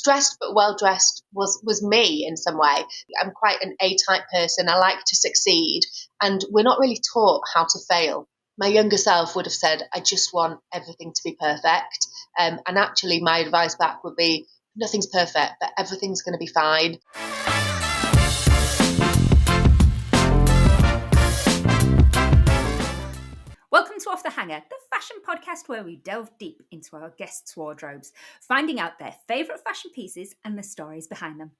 stressed but well dressed was me in some way. I'm quite an A-type person. I like to succeed, and we're not really taught how to fail. My younger self would have said, I just want everything to be perfect. And actually, my advice back would be, nothing's perfect, but everything's going to be fine. Welcome to Off the Hanger, the fashion podcast where we delve deep into our guests' wardrobes, finding out their favourite fashion pieces and the stories behind them.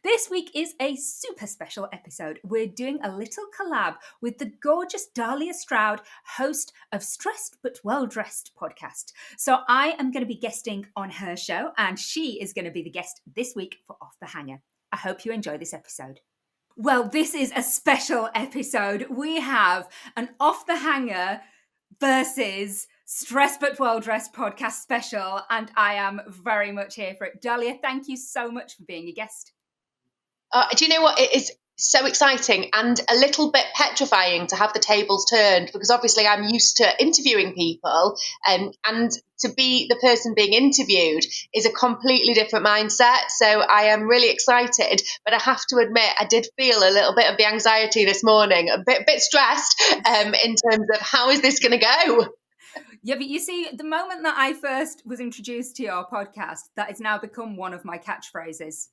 This week is a super special episode. We're doing a little collab with the gorgeous Dahlia Stroud, host of Stressed But Well Dressed podcast. So I am going to be guesting on her show, and she is going to be the guest this week for Off the Hanger. I hope you enjoy this episode. Well, this is a special episode. We have an Off the Hanger versus Stressed But Well Dressed podcast special, and I am very much here for it. Dahlia, thank you so much for being a guest. Do you know what? It is so exciting and a little bit petrifying to have the tables turned, because obviously I'm used to interviewing people, and to be the person being interviewed is a completely different mindset. So I am really excited, but I have to admit I did feel a little bit of the anxiety this morning, a bit stressed in terms of how is this going to go? Yeah, but you see, the moment that I first was introduced to your podcast, that has now become one of my catchphrases.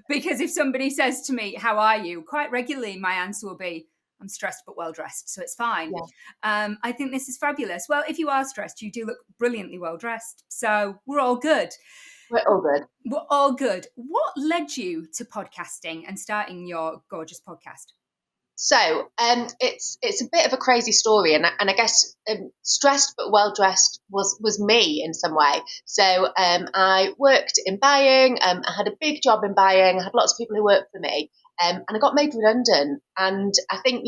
Because if somebody says to me, how are you? Quite regularly, my answer will be, I'm stressed but well dressed, so it's fine. Yeah. I think this is fabulous. Well, if you are stressed, you do look brilliantly well dressed. So we're all good. We're all good. We're all good. What led you to podcasting and starting your gorgeous podcast? So it's a bit of a crazy story, and I guess stressed but well dressed was me in some way. So I worked in buying. I had a big job in buying. I had lots of people who worked for me, and I got made redundant. And I think,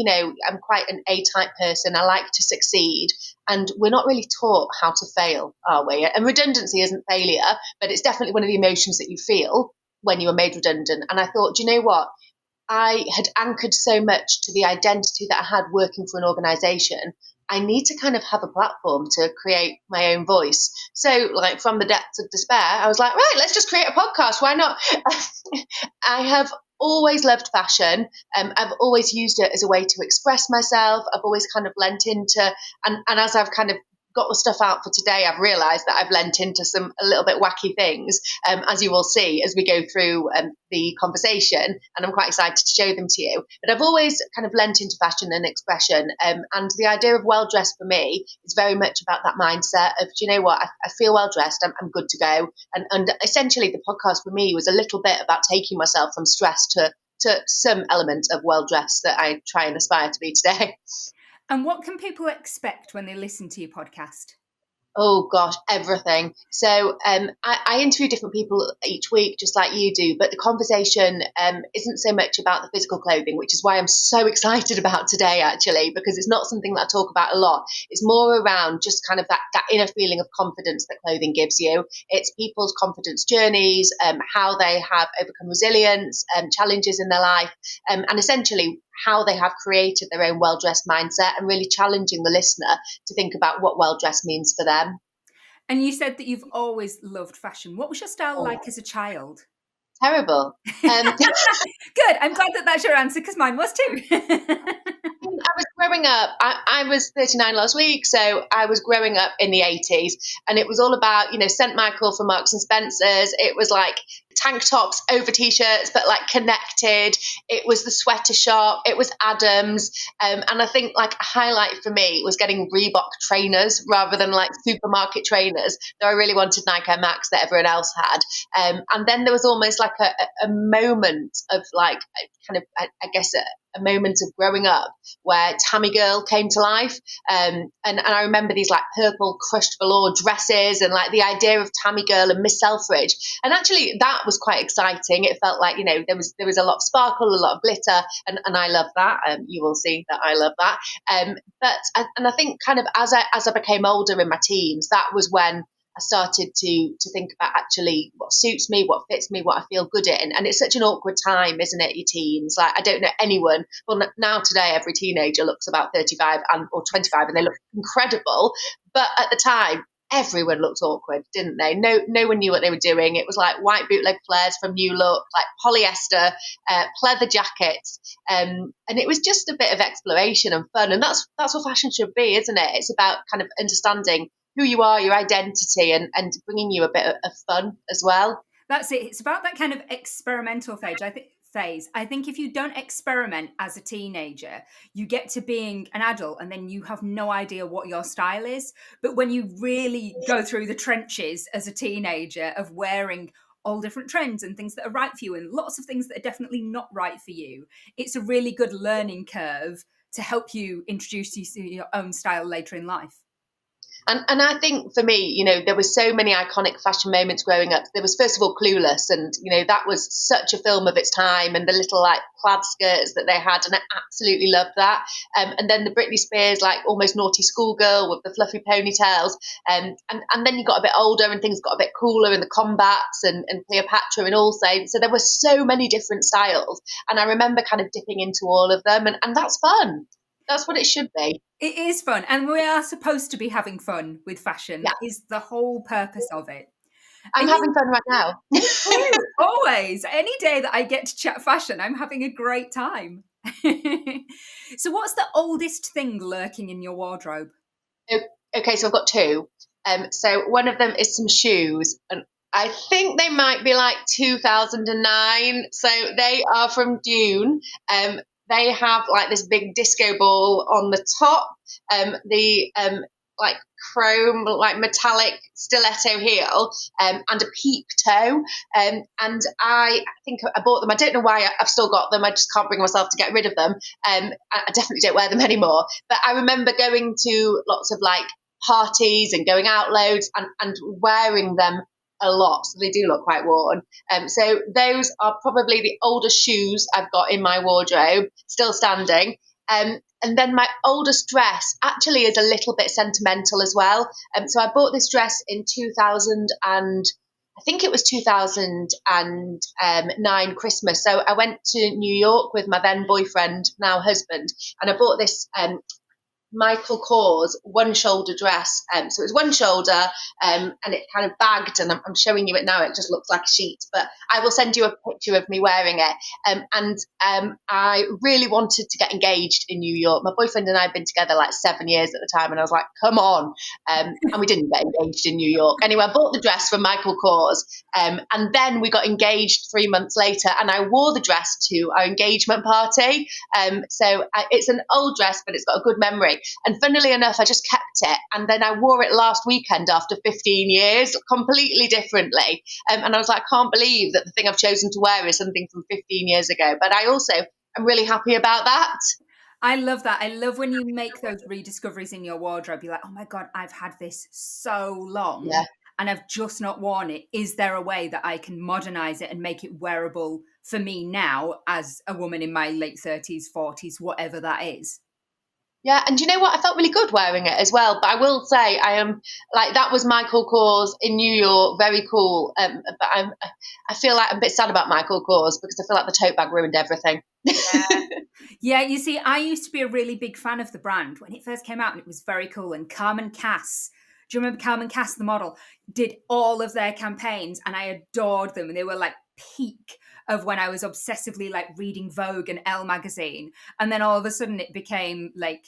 I'm quite an A-type person. I like to succeed, and we're not really taught how to fail, are we? And redundancy isn't failure, but it's definitely one of the emotions that you feel when you are made redundant. And I thought, do you know what? I had anchored so much to the identity that I had working for an organisation. I need to kind of have a platform to create my own voice. So, like, from the depths of despair, I was like, right, let's just create a podcast. Why not? I have always loved fashion. I've always used it as a way to express myself. I've always kind of lent into, and as I've kind of got the stuff out for today, I've realised that I've lent into some a little bit wacky things, as you will see as we go through the conversation, and I'm quite excited to show them to you. But I've always kind of lent into fashion and expression, and the idea of well dressed for me is very much about that mindset of, do you know what, I feel well dressed, I'm good to go, and essentially the podcast for me was a little bit about taking myself from stress to some element of well dressed that I try and aspire to be today. And what can people expect when they listen to your podcast? Oh gosh, everything. So I interview different people each week, just like you do, but the conversation isn't so much about the physical clothing, which is why I'm so excited about today, actually, because it's not something that I talk about a lot. It's more around just kind of that inner feeling of confidence that clothing gives you. It's people's confidence journeys, how they have overcome resilience, challenges in their life, and essentially how they have created their own well-dressed mindset, and really challenging the listener to think about what well-dressed means for them. And you said that you've always loved fashion. What was your style like as a child? Terrible. Good. I'm glad that that's your answer, because mine was too. I was growing up, I was 39 last week, so I was growing up in the 80s, and it was all about, St. Michael from Marks and Spencer's. It was like tank tops over t-shirts, but like connected. It was the sweater shop. It was Adams. And I think like a highlight for me was getting Reebok trainers rather than like supermarket trainers. Though I really wanted Nike Air Max that everyone else had. And then there was almost like a moment of like kind of, I guess, a moment of growing up where Tammy Girl came to life. And I remember these like purple crushed velour dresses, and like the idea of Tammy Girl and Miss Selfridge. And actually that was quite exciting. It felt like, there was a lot of sparkle, a lot of glitter, and I love that. You will see that I love that. But I think kind of as I became older in my teens, that was when I started to think about actually what suits me, what fits me, what I feel good in. And it's such an awkward time, isn't it, your teens? Like, I don't know anyone. Well, now today, every teenager looks about 35 or 25, and they look incredible. But at the time, everyone looked awkward, didn't they? No one knew what they were doing. It was like white bootleg flares from New Look, like polyester, pleather jackets, and it was just a bit of exploration and fun. And that's what fashion should be, isn't it? It's about kind of understanding who you are, your identity, and bringing you a bit of fun as well. That's it. It's about that kind of experimental phase. I think if you don't experiment as a teenager, you get to being an adult and then you have no idea what your style is. But when you really go through the trenches as a teenager of wearing all different trends and things that are right for you and lots of things that are definitely not right for you, it's a really good learning curve to help you introduce you to your own style later in life. And I think for me, there were so many iconic fashion moments growing up. There was first of all Clueless, and that was such a film of its time, and the little like plaid skirts that they had, and I absolutely loved that. And then the Britney Spears like almost naughty schoolgirl with the fluffy ponytails, and then you got a bit older and things got a bit cooler, and the combats and Cleopatra and also. So there were so many different styles, and I remember kind of dipping into all of them, and that's fun. That's what it should be. It is fun, and we are supposed to be having fun with fashion. Yeah. That is the whole purpose of it. I'm having fun right now. Always. Any day that I get to chat fashion, I'm having a great time. So what's the oldest thing lurking in your wardrobe? Okay, so I've got two. So one of them is some shoes, and I think they might be like 2009. So they are from Dune. They have like this big disco ball on the top. The like chrome, like metallic stiletto heel, and a peep toe. And I think I bought them. I don't know why I've still got them. I just can't bring myself to get rid of them. I definitely don't wear them anymore. But I remember going to lots of like parties and going out loads and wearing them a lot, so they do look quite worn. So those are probably the oldest shoes I've got in my wardrobe, still standing. And then my oldest dress actually is a little bit sentimental as well. So I bought this dress in 2000 and I think it was 2009 Christmas. So I went to New York with my then boyfriend, now husband, and I bought this Michael Kors one shoulder dress. So it was one shoulder and it kind of bagged, and I'm showing you it now. It just looks like a sheet, but I will send you a picture of me wearing it. And I really wanted to get engaged in New York. My boyfriend and I had been together like 7 years at the time, and I was like, come on. And we didn't get engaged in New York. Anyway, I bought the dress from Michael Kors, and then we got engaged 3 months later, and I wore the dress to our engagement party. It's an old dress, but it's got a good memory. And funnily enough, I just kept it. And then I wore it last weekend after 15 years, completely differently. And I was like, I can't believe that the thing I've chosen to wear is something from 15 years ago. But I also am really happy about that. I love that. I love when you make those rediscoveries in your wardrobe. You're like, oh my God, I've had this so long Yeah. and I've just not worn it. Is there a way that I can modernize it and make it wearable for me now as a woman in my late 30s, 40s, whatever that is? Yeah, and you know what? I felt really good wearing it as well. But I will say, I am like that was Michael Kors in New York, very cool. But I feel like I'm a bit sad about Michael Kors because I feel like the tote bag ruined everything. Yeah, you see, I used to be a really big fan of the brand when it first came out, and it was very cool. And Carmen Cass, do you remember Carmen Cass, the model, did all of their campaigns, and I adored them. And they were like peak of when I was obsessively like reading Vogue and Elle magazine. And then all of a sudden it became like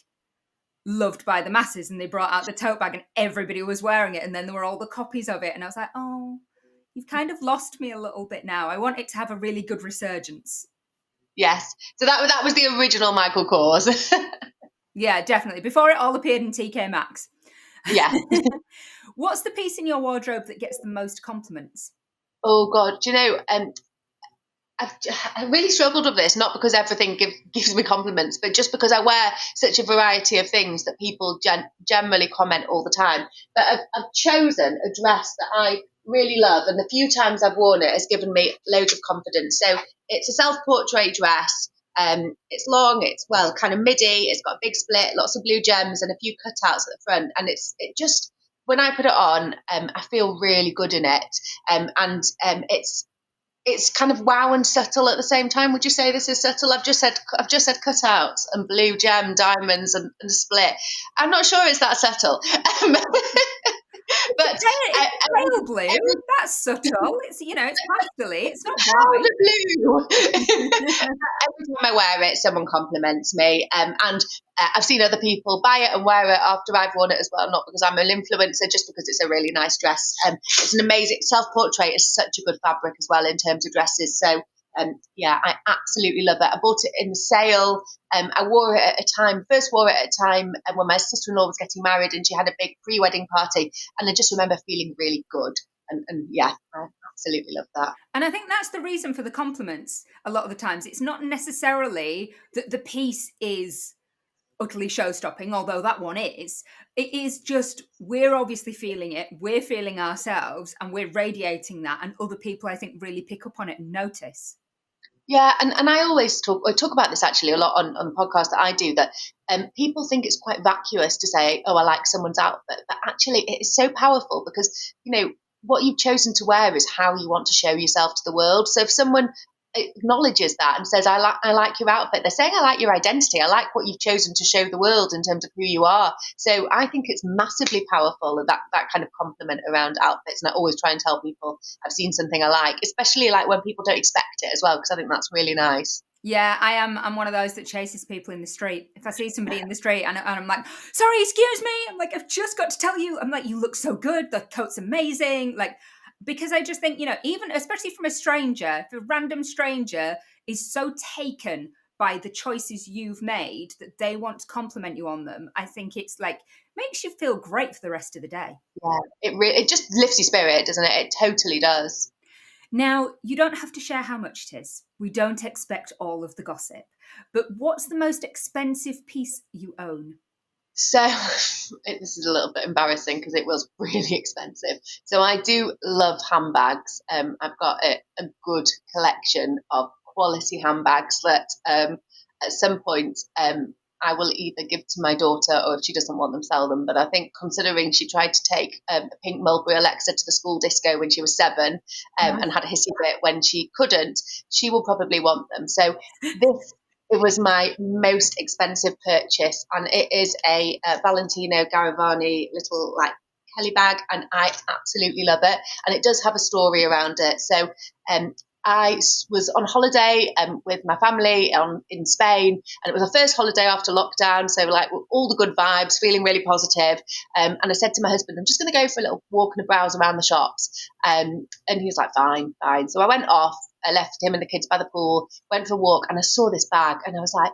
loved by the masses, and they brought out the tote bag and everybody was wearing it, and then there were all the copies of it, and I was like, oh, you've kind of lost me a little bit now. I want it to have a really good resurgence. Yes. So that was the original Michael Kors. Yeah, definitely. Before it all appeared in TK Maxx. Yeah. What's the piece in your wardrobe that gets the most compliments? Oh God, do you know? I really struggled with this, not because everything gives me compliments, but just because I wear such a variety of things that people generally comment all the time. But I've chosen a dress that I really love, and the few times I've worn it has given me loads of confidence. So it's a self-portrait dress. It's long, it's kind of midi, it's got a big split, lots of blue gems and a few cutouts at the front. And it just, when I put it on, I feel really good in it. It's kind of wow and subtle at the same time. Would you say this is subtle? I've just said cutouts and blue gem diamonds and a split. I'm not sure it's that subtle. But It's pale blue. every That's subtle. It's it's pastely. It's not powder white. blue. Every time I wear it, someone compliments me, and I've seen other people buy it and wear it after I've worn it as well. Not because I'm an influencer, just because it's a really nice dress. It's an amazing self-portrait. Is such a good fabric as well in terms of dresses. So yeah, I absolutely love it. I bought it in the sale. I wore it at a time, first wore it at a time when my sister-in-law was getting married and she had a big pre-wedding party. And I just remember feeling really good. And yeah, I absolutely love that. And I think that's the reason for the compliments a lot of the times. It's not necessarily that the piece is utterly show-stopping, although that one is. It is just, we're obviously feeling it, we're feeling ourselves, and we're radiating that, and other people, I think, really pick up on it and notice. Yeah, and I always talk about this actually a lot on the podcast that I do, that people think it's quite vacuous to say, oh, I like someone's outfit, but actually it is so powerful because, what you've chosen to wear is how you want to show yourself to the world. So if someone acknowledges that and says, I like your outfit, they're saying, I like your identity, I like what you've chosen to show the world in terms of who you are. So I think it's massively powerful, that kind of compliment around outfits. And I always try and tell people I've seen something I like, especially like when people don't expect it as well, because I think that's really nice. Yeah, I'm one of those that chases people in the street. If I see somebody in the street and I'm like, sorry, excuse me, I'm like, I've just got to tell you, I'm like, you look so good, the coat's amazing. Like, because I just think, even especially from a stranger, if a random stranger is so taken by the choices you've made that they want to compliment you on them, I think it's like, makes you feel great for the rest of the day. Yeah, it just lifts your spirit, doesn't it? It totally does. Now, you don't have to share how much it is. We don't expect all of the gossip. But what's the most expensive piece you own? So this is a little bit embarrassing because it was really expensive. So I do love handbags. I've got a good collection of quality handbags that at some point I will either give to my daughter, or if she doesn't want them, sell them. But I think, considering she tried to take a pink Mulberry Alexa to the school disco when she was 7 and had a hissy fit when she couldn't, she will probably want them. So this it was my most expensive purchase, and it is a Valentino Garavani little like Kelly bag, and I absolutely love it. And it does have a story around it. So I was on holiday with my family in Spain, and it was our first holiday after lockdown. So like all the good vibes, feeling really positive. And I said to my husband, I'm just going to go for a little walk and a browse around the shops. And he was like, fine, fine. So I went off. I left him and the kids by the pool, went for a walk, and I saw this bag, and I was like,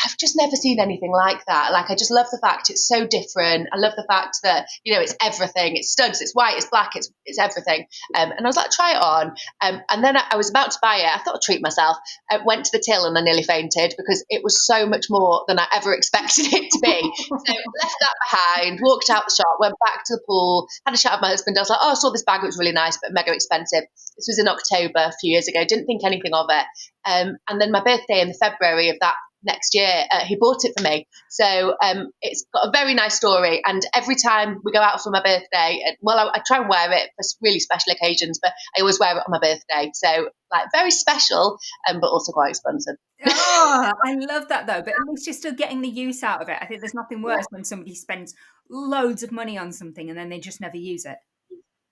I've just never seen anything like that. Like, I just love the fact it's so different. I love the fact that, it's everything. It's studs, it's white, it's black, it's everything. And I was like, try it on. And then I was about to buy it. I thought I'd treat myself. I went to the till and I nearly fainted because it was so much more than I ever expected it to be. So I left that behind, walked out the shop, went back to the pool, had a chat with my husband. I was like, oh, I saw this bag. It was really nice, but mega expensive. This was in October a few years ago. Didn't think anything of it. And then my birthday in the February of that next year, he bought it for me. So it's got a very nice story. And every time we go out for my birthday, I try and wear it for really special occasions, but I always wear it on my birthday. So like very special, but also quite expensive. Oh, I love that though. But at least you're still getting the use out of it. I think there's nothing worse when somebody spends loads of money on something and then they just never use it.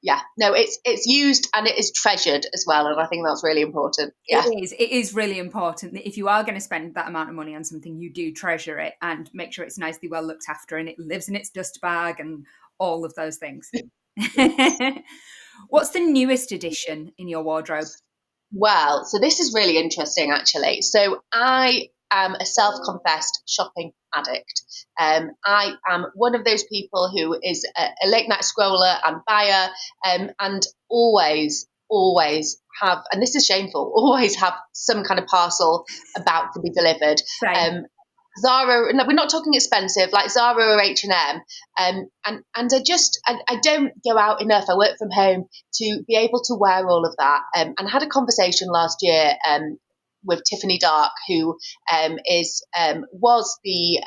Yeah, no, it's used and it is treasured as well, and I think that's really important. Yeah, it is really important that if you are going to spend that amount of money on something, you do treasure it and make sure it's nicely well looked after and it lives in its dust bag and all of those things. What's the newest addition in your wardrobe? Well, so this is really interesting, actually. So I am a self-confessed shopping addict. I am one of those people who is a late night scroller and buyer, and always have, and this is shameful, always have some kind of parcel about to be delivered. Same. Zara, no, we're not talking expensive, like Zara or H&M. And I don't go out enough. I work from home to be able to wear all of that. And I had a conversation last year with Tiffany Dark, who was the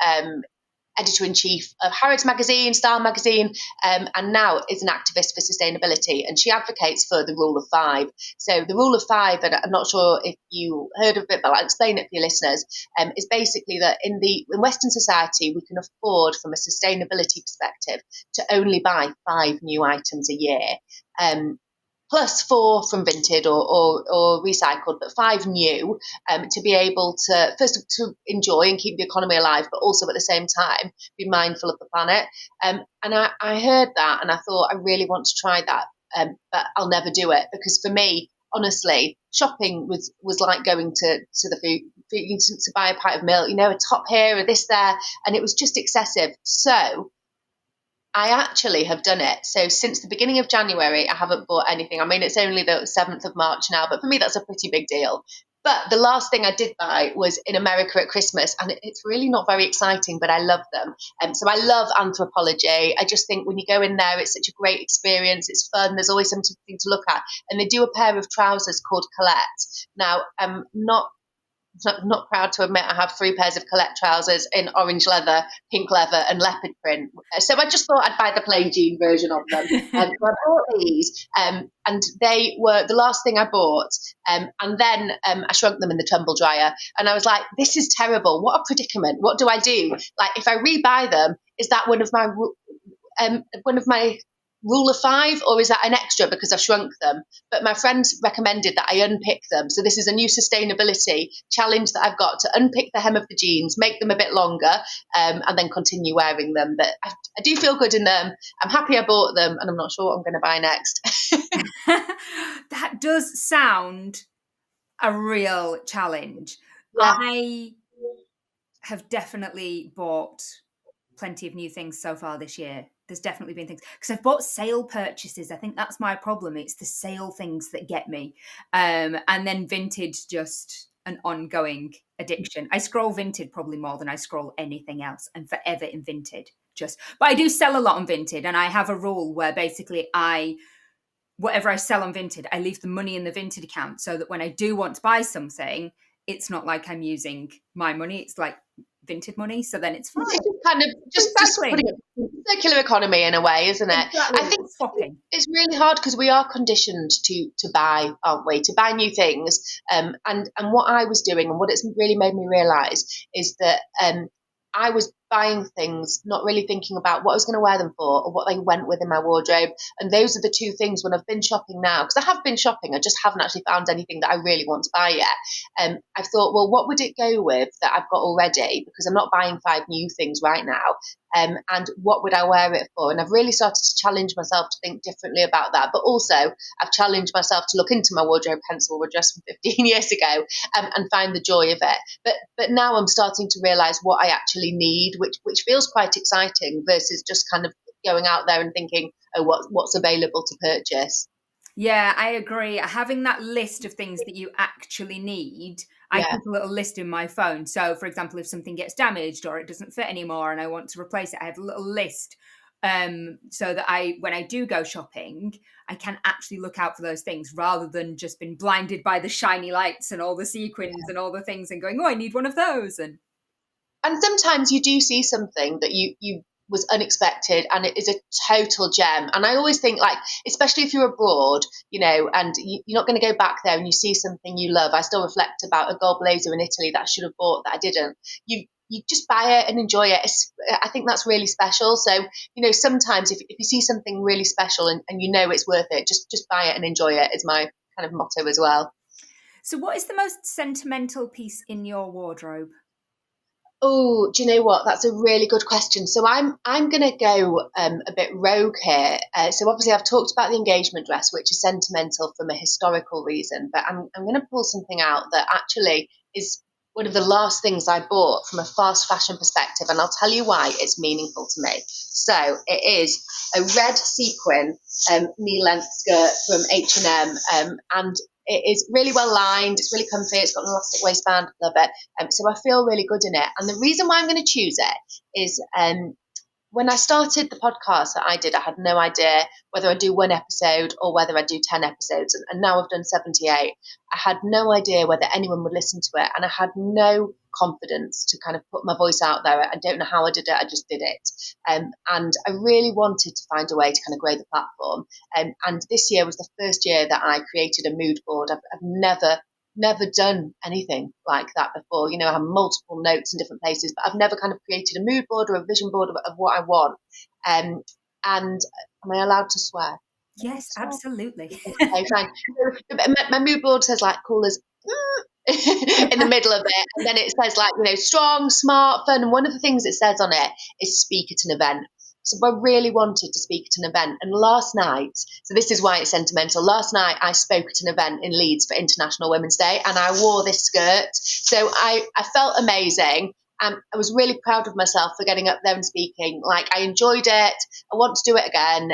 editor-in-chief of Harrods Magazine, Style Magazine, and now is an activist for sustainability. And she advocates for the rule of five. So the rule of five, and I'm not sure if you heard of it, but I'll explain it for your listeners, is basically that in Western society, we can afford, from a sustainability perspective, to only buy 5 new items a year. Plus 4 from vintage or recycled, but 5 new, to be able to first to enjoy and keep the economy alive, but also at the same time be mindful of the planet. And I heard that and I thought, I really want to try that, but I'll never do it, because for me, honestly, shopping was like going to the food to buy a pint of milk, a top here or this there, and it was just excessive. So I actually have done it. So since the beginning of January, I haven't bought anything. I mean, it's only the 7th of March now, but for me, that's a pretty big deal. But the last thing I did buy was in America at Christmas, and it's really not very exciting, but I love them. So I love Anthropology. I just think when you go in there, it's such a great experience. It's fun. There's always something to look at. And they do a pair of trousers called Colette. Now, I'm not proud to admit I have 3 pairs of Colette trousers in orange leather, pink leather, and leopard print. So I just thought I'd buy the plain jean version of them. So I bought these, and they were the last thing I bought. And then I shrunk them in the tumble dryer, and I was like, "This is terrible. What a predicament. What do I do? Like, if I rebuy them, is that one of my rule of 5, or is that an extra because I've shrunk them?" But my friends recommended that I unpick them. So this is a new sustainability challenge that I've got, to unpick the hem of the jeans, make them a bit longer, and then continue wearing them. But I do feel good in them. I'm happy I bought them, and I'm not sure what I'm going to buy next. That does sound a real challenge. Yeah. I have definitely bought plenty of new things so far this year. There's definitely been things, because I've bought sale purchases. I think that's my problem. It's the sale things that get me. And then vintage, just an ongoing addiction. I scroll vintage probably more than I scroll anything else. I'm forever in vintage. But I do sell a lot on vintage, and I have a rule where basically whatever I sell on vintage, I leave the money in the vintage account, so that when I do want to buy something, it's not like I'm using my money. It's like vintage money, so then it's fine. It's just kind of just putting it circular economy in a way, isn't it? Exactly. I think swapping. It's really hard because we are conditioned to buy, aren't we? To buy new things. And what I was doing, and what it's really made me realise, is that I was buying things, not really thinking about what I was going to wear them for or what they went with in my wardrobe. And those are the 2 things when I've been shopping now, because I have been shopping, I just haven't actually found anything that I really want to buy yet. I've thought, well, what would it go with that I've got already? Because I'm not buying 5 new things right now. And what would I wear it for? And I've really started to challenge myself to think differently about that. But also, I've challenged myself to look into my wardrobe pencil with dress from 15 years ago, and find the joy of it. But now I'm starting to realise what I actually need, which feels quite exciting, versus just kind of going out there and thinking, oh, what's available to purchase. Yeah, I agree. Having that list of things that you actually need, I Yeah. keep a little list in my phone. So, for example, if something gets damaged or it doesn't fit anymore and I want to replace it, I have a little list, so that when I do go shopping, I can actually look out for those things, rather than just being blinded by the shiny lights and all the sequins and all the things and going, oh, I need one of those. And sometimes you do see something that you was unexpected, and it is a total gem. And I always think, like, especially if you're abroad, and you're not going to go back there, and you see something you love. I still reflect about a gold blazer in Italy that I should have bought that I didn't. You just buy it and enjoy it. I think that's really special. So, sometimes if you see something really special, and it's worth it, just buy it and enjoy it, is my kind of motto as well. so, what is the most sentimental piece in your wardrobe? Oh, do you know what? That's a really good question. So I'm going to go a bit rogue here. So obviously I've talked about the engagement dress, which is sentimental from a historical reason, but I'm going to pull something out that actually is one of the last things I bought from a fast fashion perspective, and I'll tell you why it's meaningful to me. So it is a red sequin knee-length skirt from H&M, and it is really well lined. It's really comfy. It's got an elastic waistband. Love it. So I feel really good in it. And the reason why I'm going to choose it is when I started the podcast that I did, I had no idea whether I'd do 1 episode or whether I'd do 10 episodes. And now I've done 78. I had no idea whether anyone would listen to it. And I had no confidence to kind of put my voice out there. I don't know how I did it, I just did it. And I really wanted to find a way to kind of grow the platform. And this year was the first year that I created a mood board. I've never done anything like that before. I have multiple notes in different places, but I've never kind of created a mood board or a vision board of what I want. And am I allowed to swear? Yes, absolutely. Okay, fine. My mood board says like callers in the middle of it, and then it says like strong, smart, fun. And one of the things it says on it is speak at an event. So I really wanted to speak at an event, and last night, so this is why it's sentimental. Last night I spoke at an event in Leeds for International Women's Day, and I wore this skirt. So I felt amazing. I was really proud of myself for getting up there and speaking. Like, I enjoyed it. I want to do it again.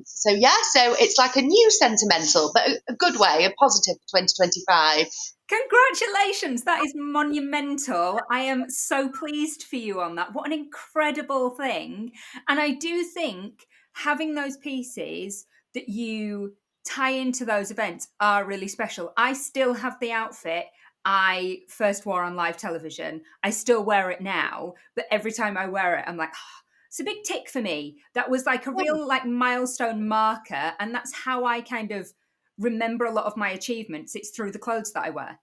So it's like a new sentimental, but a good way, a positive for 2025. Congratulations, that is monumental. I am so pleased for you on that. What an incredible thing. And I do think having those pieces that you tie into those events are really special. I still have the outfit I first wore on live television. I still wear it now, but every time I wear it, I'm like, oh, it's a big tick for me. That was like a real like milestone marker, and that's how I kind of remember a lot of my achievements. It's through the clothes that I wear.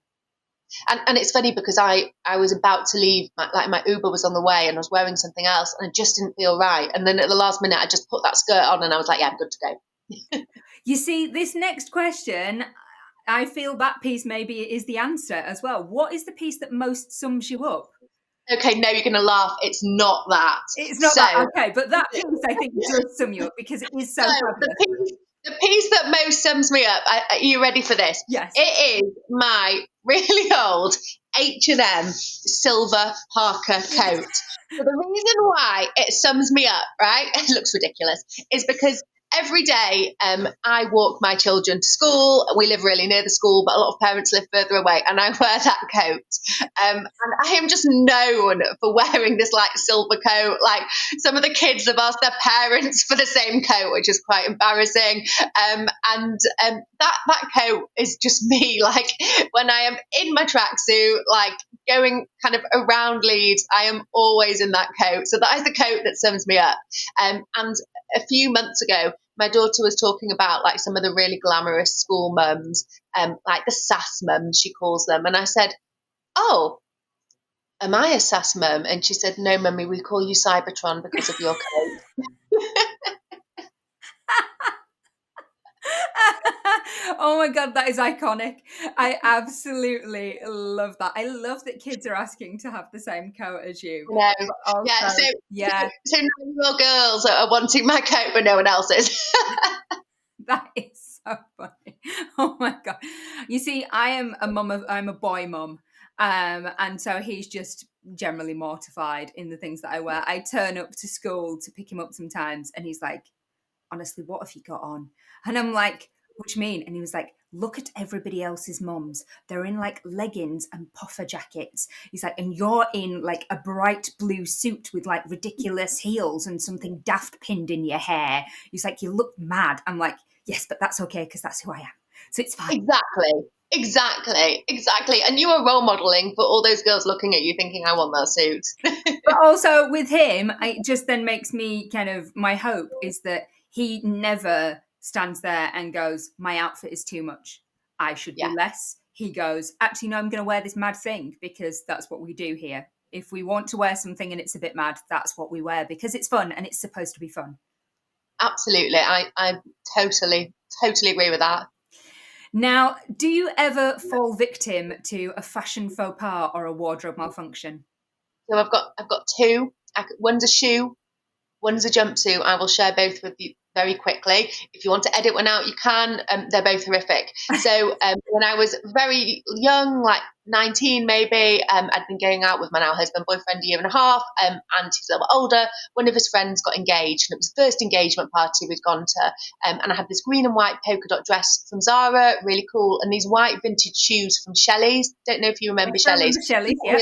And it's funny because I was about to leave, my Uber was on the way, and I was wearing something else, and it just didn't feel right. And then at the last minute, I just put that skirt on, and I was like, yeah, I'm good to go. You see, this next question, I feel that piece maybe is the answer as well. What is the piece that most sums you up? Okay, no, you're going to laugh. It's not that. It's not that, okay, but that piece I think does sum you up because it is so fabulous. The piece that most sums me up, are you ready for this? Yes. It is my really old H&M silver Parker coat. So the reason why it sums me up, right, it looks ridiculous, is because every day I walk my children to school. We live really near the school, but a lot of parents live further away, and I wear that coat. And I am just known for wearing this like silver coat. Like, some of the kids have asked their parents for the same coat, which is quite embarrassing. That coat is just me. Like, when I am in my tracksuit, like going kind of around Leeds, I am always in that coat. So that is the coat that sums me up. And a few months ago, my daughter was talking about like some of the really glamorous school mums, like the sass mums, she calls them. And I said, oh, am I a sass mum? And she said, no, mummy, we call you Cybertron because of your coat. Oh my God, that is iconic. I absolutely love that. I love that kids are asking to have the same coat as you. No. Also, So 9-year-old girls are wanting my coat, but no one else's. That is so funny. Oh my God. You see, I'm a boy mum. And so he's just generally mortified in the things that I wear. I turn up to school to pick him up sometimes, and he's like, honestly, what have you got on? And I'm like, what do you mean? And he was like, look at everybody else's mums. They're in like leggings and puffer jackets. He's like, and you're in like a bright blue suit with like ridiculous heels and something daft pinned in your hair. He's like, you look mad. I'm like, yes, but that's okay because that's who I am. So it's fine. Exactly. And you are role modeling for all those girls looking at you thinking, I want that suit. But also with him, it just then makes me kind of, my hope is that he never stands there and goes, my outfit is too much. I should be less. He goes, actually, no, I'm going to wear this mad thing because that's what we do here. If we want to wear something and it's a bit mad, that's what we wear because it's fun and it's supposed to be fun. Absolutely. I totally agree with that. Now, do you ever fall victim to a fashion faux pas or a wardrobe malfunction? So I've got two. One's a shoe, one's a jumpsuit. I will share both with you very quickly. If you want to edit one out, you can. They're both horrific. So when I was very young, like 19 maybe, I'd been going out with my now husband, boyfriend, a year and a half, and he's a little bit older. One of his friends got engaged, and it was the first engagement party we'd gone to. And I had this green and white polka dot dress from Zara, really cool, and these white vintage shoes from Shelley's. Don't know if you remember Shelley's. Shelley's, yeah.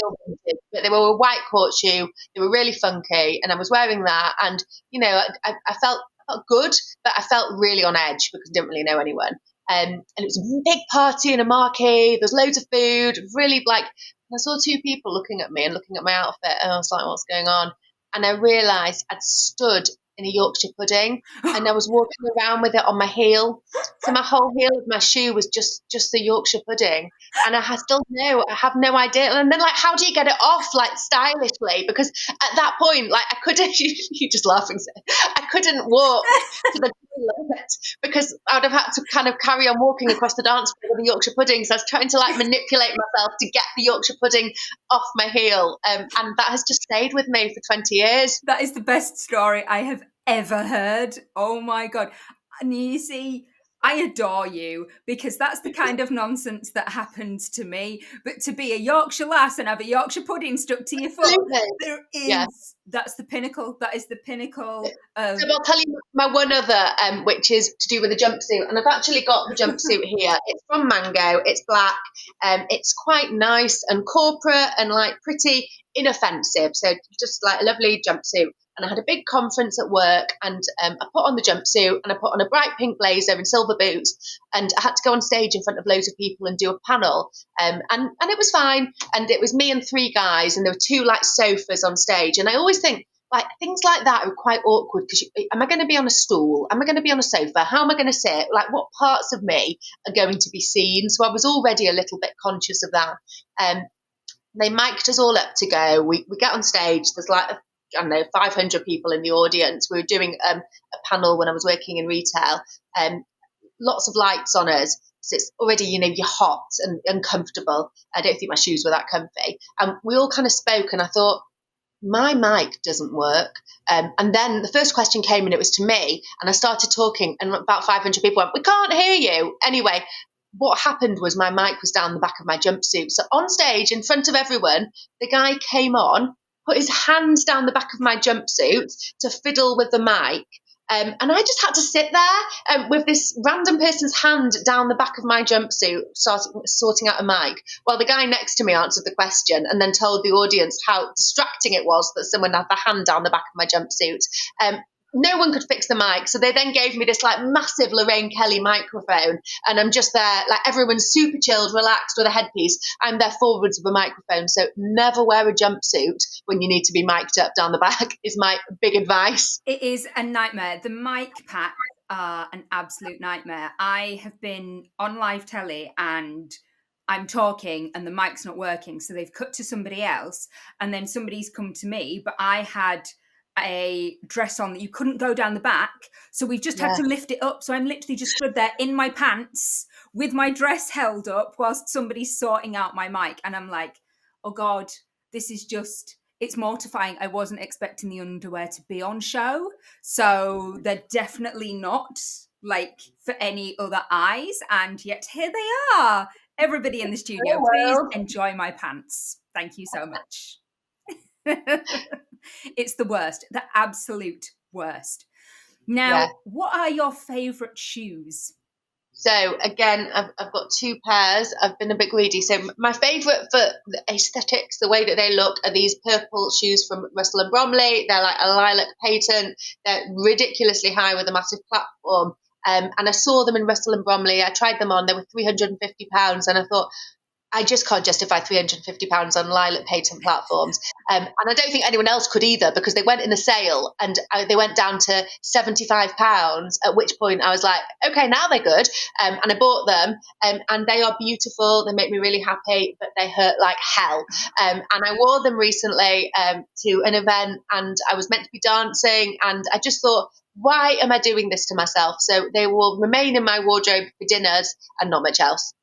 But they were a white court shoe. They were really funky, and I was wearing that, and I felt good, but I felt really on edge because I didn't really know anyone. And it was a big party in a marquee. There's loads of food, really like. I saw two people looking at me and looking at my outfit, and I was like, "What's going on?" And I realised I'd stood in a Yorkshire pudding, and I was walking around with it on my heel. So my whole heel of my shoe was just the Yorkshire pudding, and I have no idea. And then like, how do you get it off like stylishly? Because at that point, like I couldn't. You just laughing. I couldn't walk to the toilet because I would have had to kind of carry on walking across the dance floor with the Yorkshire pudding. So I was trying to like manipulate myself to get the Yorkshire pudding off my heel, and that has just stayed with me for 20 years. That is the best story I have ever heard. Oh my God. And you see, I adore you because that's the kind of nonsense that happens to me. But to be a Yorkshire lass and have a Yorkshire pudding stuck to your foot, there Yeah. is, that's the pinnacle. That is the pinnacle of. So I'll tell you my one other, which is to do with a jumpsuit, and I've actually got the jumpsuit here. It's from Mango. It's black. It's quite nice and corporate and like pretty inoffensive. So just like a lovely jumpsuit. And I had a big conference at work, and I put on the jumpsuit and I put on a bright pink blazer and silver boots, and I had to go on stage in front of loads of people and do a panel. And it was fine. And it was me and three guys, and there were two like sofas on stage. And I always think, like things like that are quite awkward because am I going to be on a stool? Am I going to be on a sofa? How am I going to sit? Like what parts of me are going to be seen? So I was already a little bit conscious of that. They mic'd us all up to go. We get on stage. There's like, I don't know, 500 people in the audience. We were doing a panel when I was working in retail. Lots of lights on us. So it's already, you're hot and uncomfortable. I don't think my shoes were that comfy. And we all kind of spoke, and I thought, my mic doesn't work. And then the first question came and it was to me, and I started talking, and about 500 people went, "We can't hear you." Anyway, what happened was my mic was down the back of my jumpsuit. So on stage in front of everyone, the guy came on, put his hands down the back of my jumpsuit to fiddle with the mic. And I just had to sit there with this random person's hand down the back of my jumpsuit, sorting out a mic, while the guy next to me answered the question and then told the audience how distracting it was that someone had the hand down the back of my jumpsuit. No one could fix the mic, so they then gave me this like massive Lorraine Kelly microphone, and I'm just there, like everyone's super chilled, relaxed with a headpiece. I'm there forwards of a microphone, so never wear a jumpsuit when you need to be mic'd up down the back is my big advice. It is a nightmare. The mic packs are an absolute nightmare. I have been on live telly and I'm talking and the mic's not working, so they've cut to somebody else, and then somebody's come to me, but I had a dress on that you couldn't go down the back, so we've just had to lift it up. So I'm literally just stood there in my pants with my dress held up whilst somebody's sorting out my mic, and I'm like, oh God, this is just, it's mortifying. I wasn't expecting the underwear to be on show, so they're definitely not like for any other eyes, and yet here they are. Everybody in the studio, please enjoy my pants. Thank you so much. It's the worst, the absolute worst. Now, what are your favourite shoes? So again, I've got two pairs. I've been a bit greedy. So my favourite for the aesthetics, the way that they look, are these purple shoes from Russell and Bromley. They're like a lilac patent. They're ridiculously high with a massive platform. And I saw them in Russell and Bromley. I tried them on. They were £350, and I thought, I just can't justify £350 on lilac patent platforms. And I don't think anyone else could either, because they went in a sale and they went down to £75, at which point I was like, okay, now they're good. And I bought them, and they are beautiful. They make me really happy, but they hurt like hell. And I wore them recently to an event, and I was meant to be dancing, and I just thought, why am I doing this to myself? So they will remain in my wardrobe for dinners and not much else.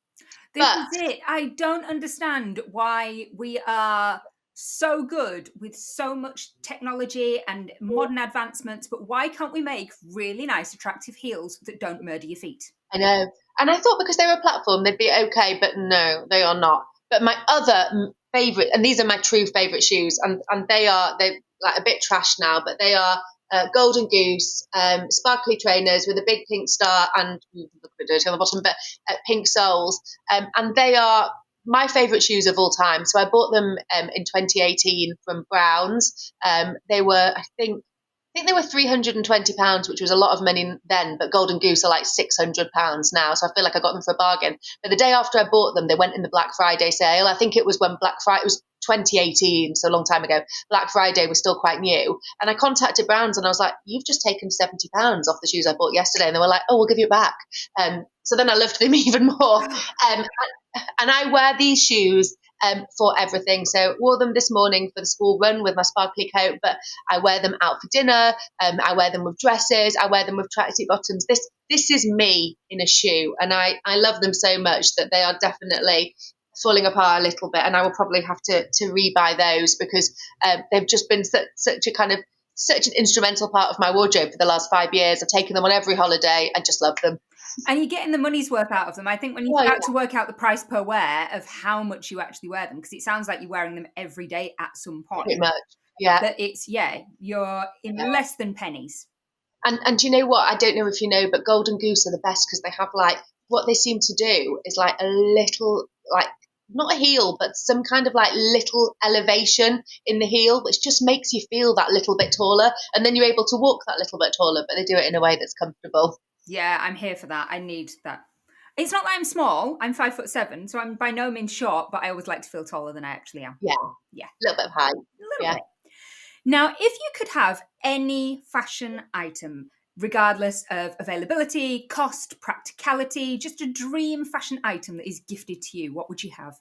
This is it. I don't understand why we are so good with so much technology and modern advancements, but why can't we make really nice, attractive heels that don't murder your feet? I know. And I thought because they were a platform, they'd be okay, but no, they are not. But my other favourite, and these are my true favourite shoes, and they're like a bit trash now, but they are Golden Goose, sparkly trainers with a big pink star and look a bit dirty on the bottom, but pink soles. And they are my favourite shoes of all time. So I bought them in 2018 from Browns. They were, I think, think they were £320, which was a lot of money then, but Golden Goose are like £600 now. So I feel like I got them for a bargain. But the day after I bought them, they went in the Black Friday sale. I think it was when Black Friday, it was 2018, so a long time ago. Black Friday was still quite new. And I contacted Browns and I was like, you've just taken £70 off the shoes I bought yesterday. And they were like, oh, we'll give you it back. So then I loved them even more. And I wear these shoes for everything. So wore them this morning for the school run with my sparkly coat, but I wear them out for dinner. I wear them with dresses. I wear them with tracksuit bottoms. This is me in a shoe, and I love them so much that they are definitely falling apart a little bit, and I will probably have to rebuy those because they've just been such an instrumental part of my wardrobe for the last 5 years. I've taken them on every holiday. I just love them. And you're getting the money's worth out of them. I think when you Oh, start to work out the price per wear of how much you actually wear them, because it sounds like you're wearing them every day at some point. pretty much. Yeah. That you're in less than pennies. And do you know what? I don't know if you know, but Golden Goose are the best because they have like what they seem to do is like a little like not a heel, but some kind of like little elevation in the heel, which just makes you feel that little bit taller. And then you're able to walk that little bit taller, but they do it in a way that's comfortable. Yeah, I'm here for that. I need that. It's not that I'm small. I'm 5'7", so I'm by no means short, but I always like to feel taller than I actually am. Yeah. Yeah. A little bit of height. A little bit. Now, if you could have any fashion item, regardless of availability, cost, practicality, just a dream fashion item that is gifted to you, what would you have?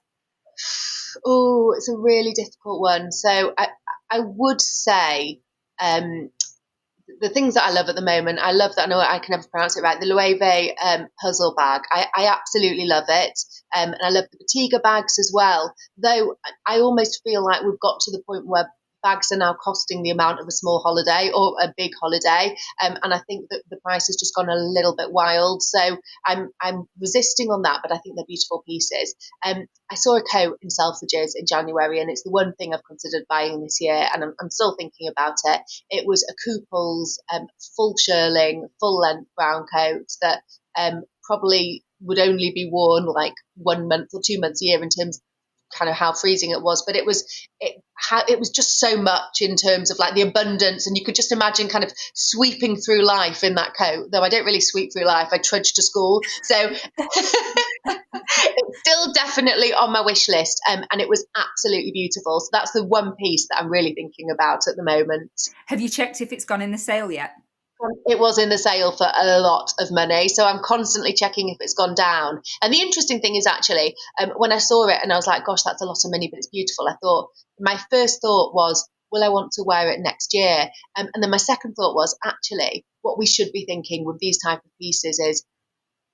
Oh, it's a really difficult one. So I would say the things that I love at the moment, I love that, I know I can never pronounce it right, the Loewe puzzle bag. I absolutely love it. And I love the Bottega bags as well. Though I almost feel like we've got to the point where bags are now costing the amount of a small holiday or a big holiday. And I think that the price has just gone a little bit wild. So I'm resisting on that, but I think they're beautiful pieces. I saw a coat in Selfridges in January, and it's the one thing I've considered buying this year, and I'm still thinking about it. It was a Kooples full shearling, full length brown coat that probably would only be worn like 1 month or 2 months a year in terms of kind of how freezing it was, but it was just so much in terms of like the abundance, and you could just imagine kind of sweeping through life in that coat. Though I don't really sweep through life, I trudge to school, so it's still definitely on my wish list, and it was absolutely beautiful. So that's the one piece that I'm really thinking about at the moment. Have you checked if it's gone in the sale yet? It was in the sale for a lot of money, so I'm constantly checking if it's gone down. And the interesting thing is actually, when I saw it and I was like, gosh, that's a lot of money, but it's beautiful, I thought, my first thought was, will I want to wear it next year? And then my second thought was, actually, what we should be thinking with these type of pieces is,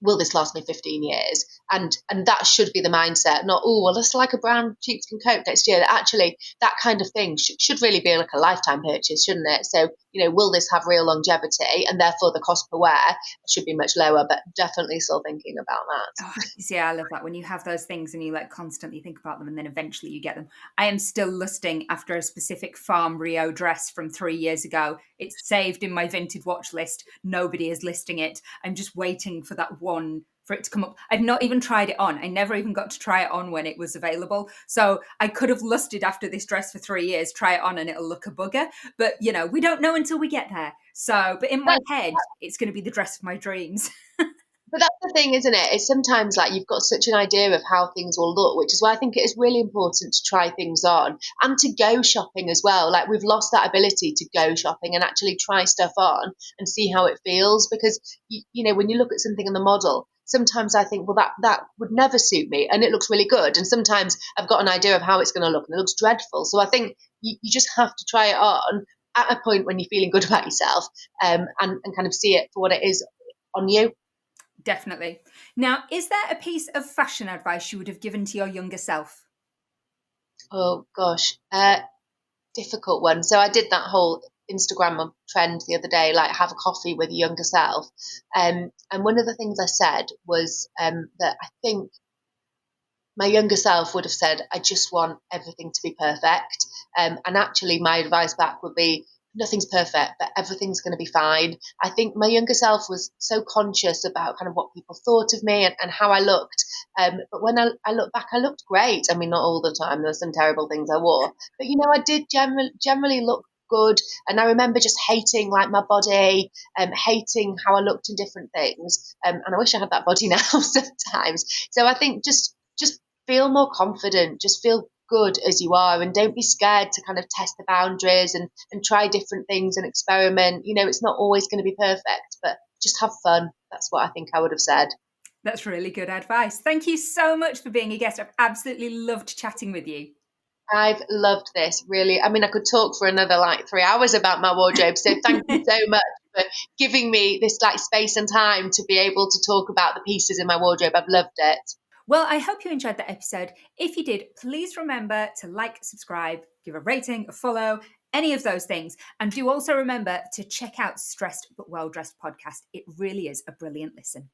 will this last me 15 years? And that should be the mindset, not, oh, well, it's like a brown sheepskin coat next year. Actually, that kind of thing should really be like a lifetime purchase, shouldn't it? So, will this have real longevity? And therefore the cost per wear should be much lower, but definitely still thinking about that. Oh, see, I love that when you have those things and you like constantly think about them and then eventually you get them. I am still lusting after a specific Farm Rio dress from 3 years ago. It's saved in my vintage watch list. Nobody is listing it. I'm just waiting for that one for it to come up. I've not even tried it on. I never even got to try it on when it was available. So I could have lusted after this dress for 3 years, try it on and it'll look a bugger. But, we don't know until we get there. So, but in my head, it's going to be the dress of my dreams. But that's the thing, isn't it? It's sometimes like you've got such an idea of how things will look, which is why I think it is really important to try things on and to go shopping as well. Like we've lost that ability to go shopping and actually try stuff on and see how it feels. Because, when you look at something in the model, sometimes I think, well, that would never suit me and it looks really good. And sometimes I've got an idea of how it's going to look and it looks dreadful. So I think you just have to try it on at a point when you're feeling good about yourself and kind of see it for what it is on you. Definitely. Now, is there a piece of fashion advice you would have given to your younger self? Oh gosh, difficult one. So I did that whole Instagram trend the other day, like have a coffee with your younger self. And one of the things I said was that I think my younger self would have said, I just want everything to be perfect. And actually my advice back would be, nothing's perfect, but everything's going to be fine. I think my younger self was so conscious about kind of what people thought of me and how I looked. But when I look back, I looked great. I mean, not all the time. There were some terrible things I wore. But, I did generally look good. And I remember just hating like my body, hating how I looked in different things. And I wish I had that body now sometimes. So I think just feel more confident, just feel good as you are, and don't be scared to kind of test the boundaries and try different things and experiment. It's not always going to be perfect, but just have fun. That's what I think I would have said. That's really good advice. Thank you so much for being a guest. I've absolutely loved chatting with you. I've loved this, really. I mean, I could talk for another 3 hours about my wardrobe. So thank you so much for giving me this space and time to be able to talk about the pieces in my wardrobe. I've loved it. Well, I hope you enjoyed that episode. If you did, please remember to like, subscribe, give a rating, a follow, any of those things. And do also remember to check out Stressed But Well Dressed podcast. It really is a brilliant listen.